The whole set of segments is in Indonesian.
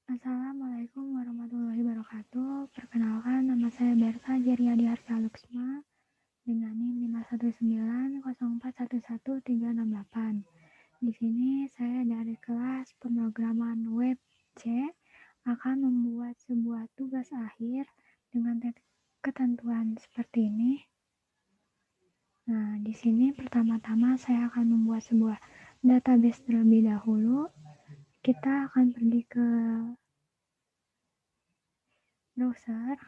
Assalamualaikum warahmatullahi wabarakatuh. Perkenalkan, nama saya Berta Jeriadi Harsaluksma dengan NIM 519041138. Di sini saya dari kelas pemrograman web C akan membuat sebuah tugas akhir dengan ketentuan seperti ini. Nah, di sini pertama-tama saya akan membuat sebuah database terlebih dahulu. Kita akan pergi ke browser.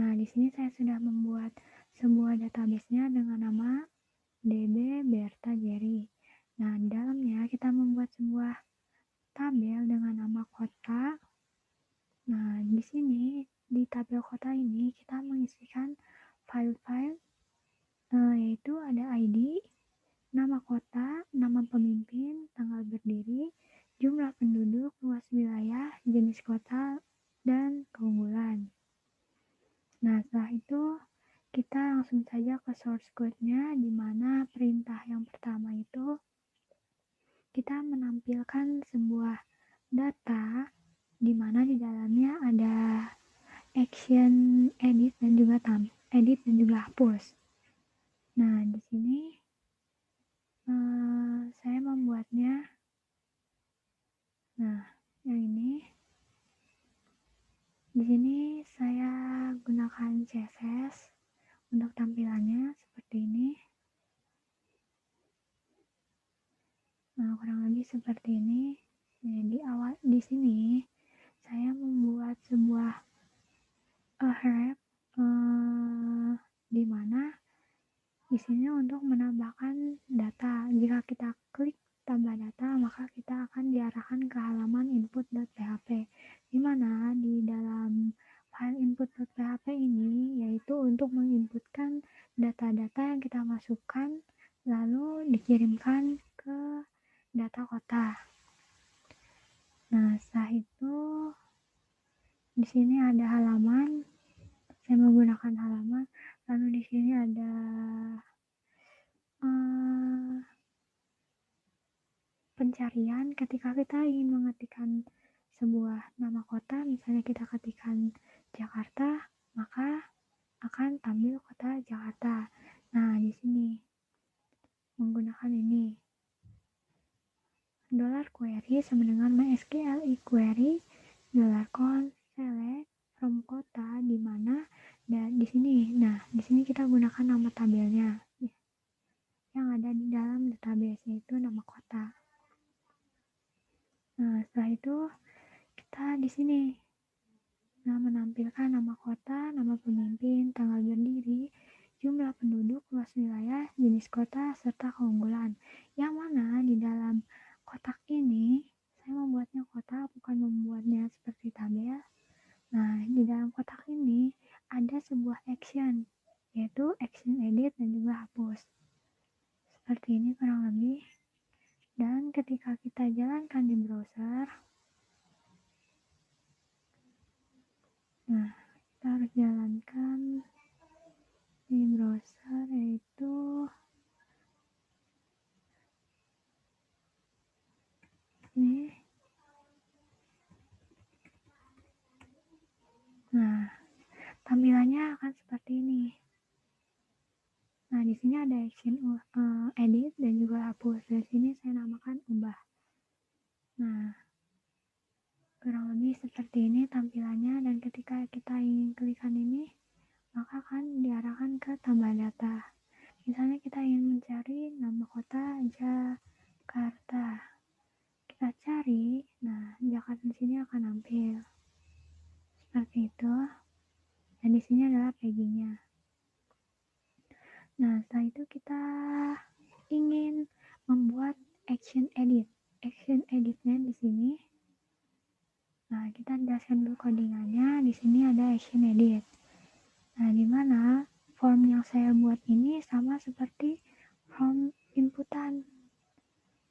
Nah, di sini saya sudah membuat sebuah database-nya dengan nama DB Berta Jerry. Nah, di dalamnya kita membuat sebuah tabel dengan nama kota. Nah, di sini di tabel kota ini kita mengisikan file-file yaitu ada ID, nama kota, nama pemimpin, tanggal berdiri, jumlah penduduk, luas wilayah, jenis kota, dan keunggulan. Nah, setelah itu kita langsung saja ke source code-nya, di mana perintah yang pertama itu kita menampilkan sebuah data di mana di dalamnya ada action edit dan juga hapus. Nah, di sini saya membuatnya. Nah, yang ini. Di sini saya gunakan CSS untuk tampilannya seperti ini. Nah, kurang lebih seperti ini. Jadi di sini saya membuat sebuah wrap di mana di sini untuk menambahkan data. Jika kita klik tambah data, maka kita akan diarahkan ke halaman input.php, di mana di dalam file input.php ini yaitu untuk menginputkan data-data yang kita masukkan lalu dikirimkan ke data kota. Nah, setelah itu di sini ada halaman. Saya menggunakan halaman. Lalu di sini ada pencarian. Ketika kita ingin mengetikkan sebuah nama kota, misalnya kita ketikkan Jakarta, maka akan tampil kota Jakarta. Nah, di sini menggunakan ini $query sama dengan MySQL query $const select from kota, di mana dan di sini. Nah, di sini kita gunakan nama tabelnya yang ada di dalam database, yaitu nama kota. Nah, setelah itu kita di sini menampilkan nama kota, nama pemimpin, tanggal berdiri, jumlah penduduk, luas wilayah, jenis kota, serta keunggulan. Yang mana di dalam kotak ini saya membuatnya kotak, bukan membuatnya seperti tabel. Nah, di dalam kotak ini ada sebuah action, yaitu action edit dan juga hapus. Seperti ini kurang lebih. Dan ketika kita jalankan di browser, nah, kita harus jalankan di browser, yaitu ini. Nah, tampilannya akan seperti ini. Nah, di sini ada action edit dan juga hapus. Di sini saya namakan ubah. Nah, kurang lebih seperti ini tampilannya, dan ketika kita ingin klikkan ini, maka akan diarahkan ke tambah data. Misalnya kita ingin mencari nama kota Jakarta. Kita cari, nah Jakarta di sini akan tampil. Seperti itu. Dan di sini adalah paddingnya. Nah, setelah itu kita ingin membuat action edit. Action editnya di sini. Nah, kita jelaskan dulu codingannya. Di sini ada action edit. Nah, di mana form yang saya buat ini sama seperti form inputan.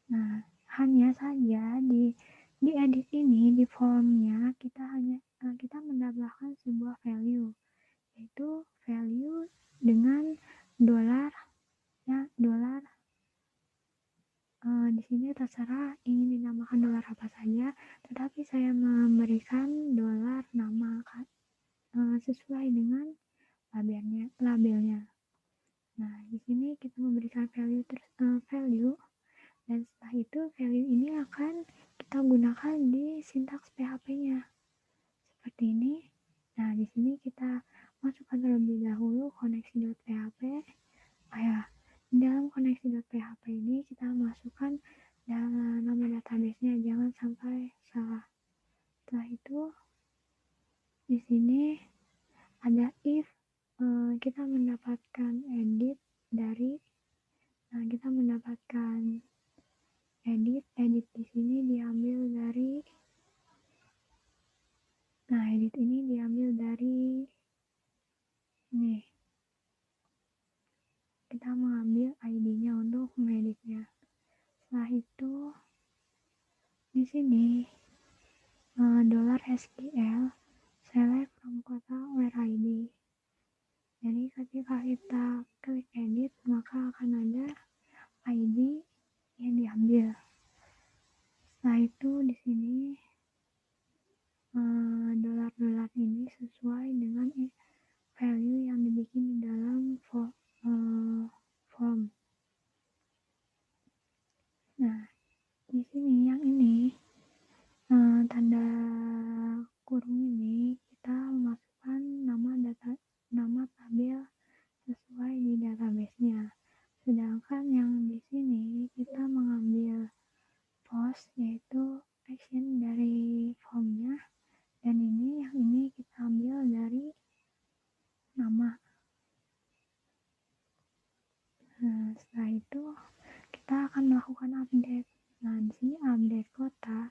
Nah, hanya saja di edit ini, di formnya kita menambahkan sebuah value, yaitu value dengan dolar Di sini terserah ingin dinamakan dolar apa saja, tetapi saya memberikan dolar nama sesuai dengan labelnya. Nah, di sini kita memberikan value, dan setelah itu value ini akan kita gunakan di sintaks PHP-nya. Seperti ini. Nah, di sini kita masukkan terlebih dahulu koneksi.php. Dalam koneksi.php ini kita masukkan nama database-nya, jangan sampai salah. Setelah itu di sini ada if kita mendapatkan edit dari kita mendapatkan edit di sini diambil dari edit ini diambil dari nih, kita mengambil ID-nya untuk mengeditnya. Setelah itu di sini $SQL select from kota where ID. Jadi ketika kita klik edit, maka akan ada ID yang diambil. Setelah itu di sini dolar ini sesuai dengan value yang dibikin di dalam form. Nah, di sini yang ini tanda kurung ini kita memasukkan nama tabel sesuai di database-nya. Sedangkan yang di sini kita mengambil post, yaitu action dari formnya, dan yang ini kita ambil dari nama. Nah, setelah itu kita akan melakukan update. Nah, di sini update kota.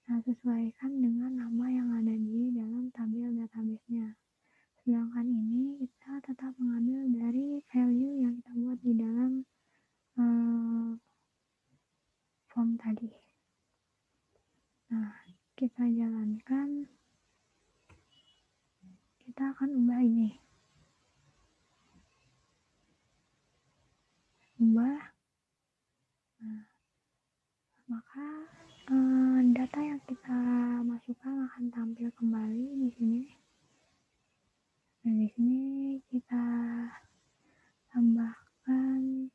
Nah, sesuaikan dengan nama yang ada di dalam tabel database-nya. Sedangkan ini kita tetap mengambil dari value yang kita buat di dalam form tadi. Nah, kita jalankan. Kita akan ubah ini. Ubah. Nah, maka data yang kita masukkan akan tampil kembali di sini. Dan di sini kita tambahkan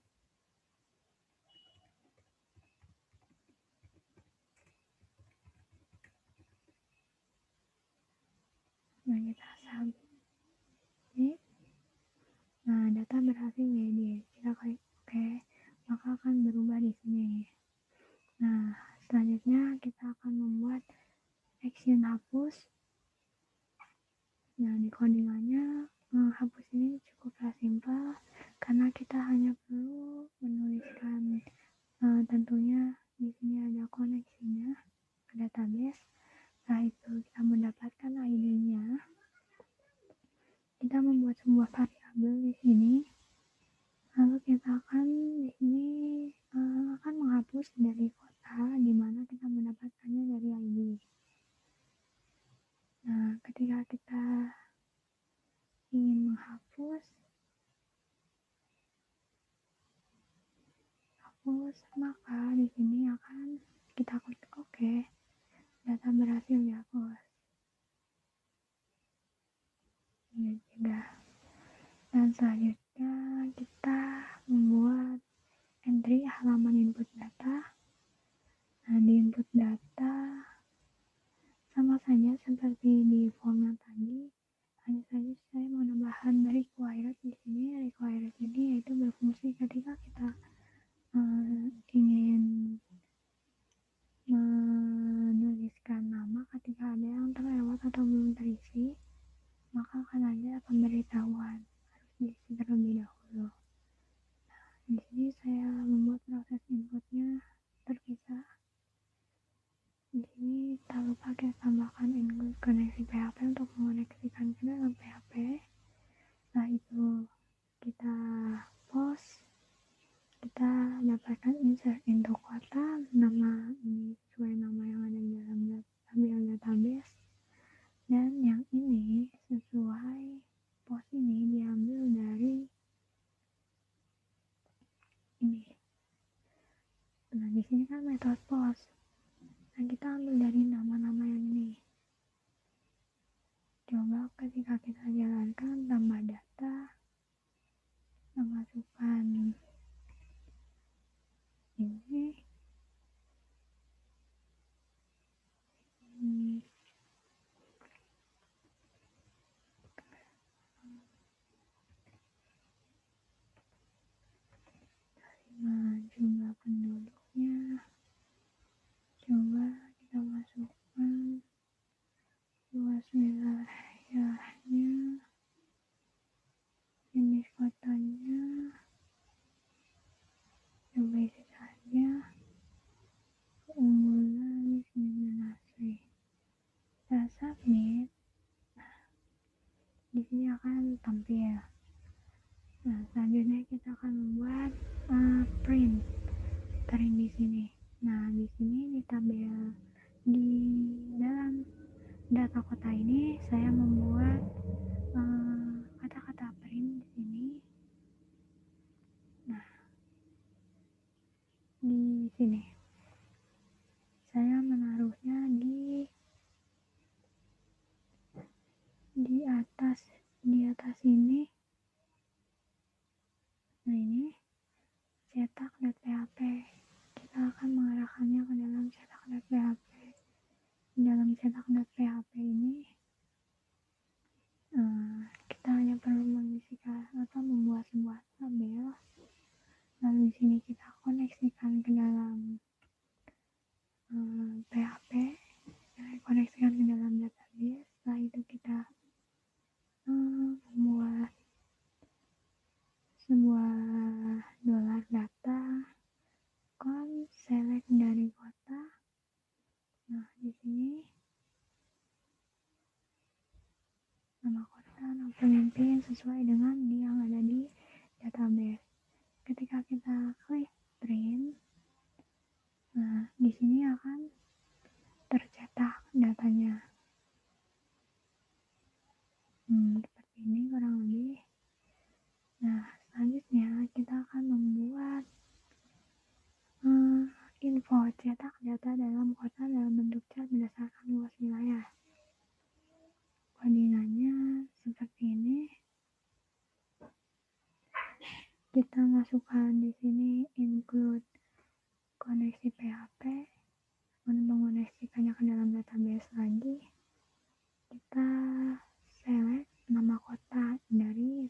kita submit. Nah, data berhasil diedit. Kita klik OK, maka akan berubah di sini. Nah, selanjutnya kita akan membuat action hapus. Nah, di codingannya hapus ini cukuplah simpel, karena kita hanya perlu menuliskan tentunya di sini ada koneksinya ke database. Setelah itu kita mendapatkan ID-nya. Kita membuat sebuah variabel di sini. Lalu kita akan di sini akan menghapus dari kota di mana kita mendapatkannya dari ID. Nah, ketika kita ingin menghapus, maka di sini akan kita klik OK. Data berhasil dihapus. Ini juga. Dan selanjutnya kita membuat entry halaman input data. menggunakan metode POS. Nah, kita ambil dari nama-nama yang ini. Coba ketika kita jalankan tambah data, memasukkan ini, jumlah penduduknya, coba kita masukkan luas wilayahnya, jenis kotanya, coba isi saja, keunggulan diskriminasi. Kita submit. Di sini akan tampil. Nah, selanjutnya kita akan membuat print di sini. Nah, di sini di tabel di dalam data kota ini saya membuat kata-kata print di sini. Nah, di sini saya menaruhnya di atas ini. Nah, ini cetak.php. Kita akan mengarahkannya ke dalam cetak.php. Di dalam cetak.php ini kita hanya perlu mengisikan atau membuat sebuah tabel. Lalu di sini kita koneksikan ke dalam PHP, koneksikan ke dalam database. Setelah itu kita membuat sebuah dolar data, select dari kota. Nah, di sini nama kota, nama pemimpin sesuai dengan yang ada di database. Ketika kita klik print, nah di sini akan tercetak datanya. Seperti ini kurang lebih. Nah, selanjutnya kita akan membuat info cetak data dalam kota dalam bentuk chart berdasarkan luas wilayah. Koordinatnya seperti ini. Kita masukkan di sini include koneksi PHP untuk mengoneksikannya ke dalam database lagi. Kita select nama kota dari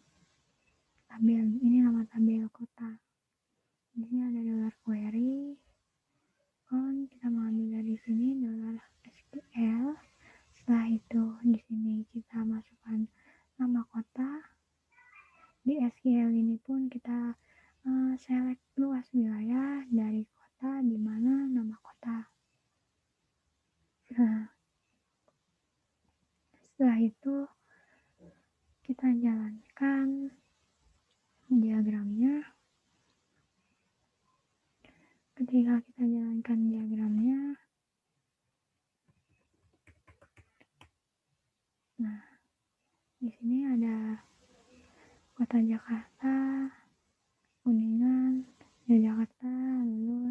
tabel. Ini nama tabel kota. Di sini ada dollar query. Kita mengambil dari sini dollar SQL. Setelah itu di sini kita masukkan nama kota. Di SQL ini pun kita select luas wilayah dari kota di mana nama kota. Nah, setelah itu kita jalankan diagramnya. Ketika kita jalankan diagramnya, nah di sini ada kota Jakarta, Kuningan, Yogyakarta, lalu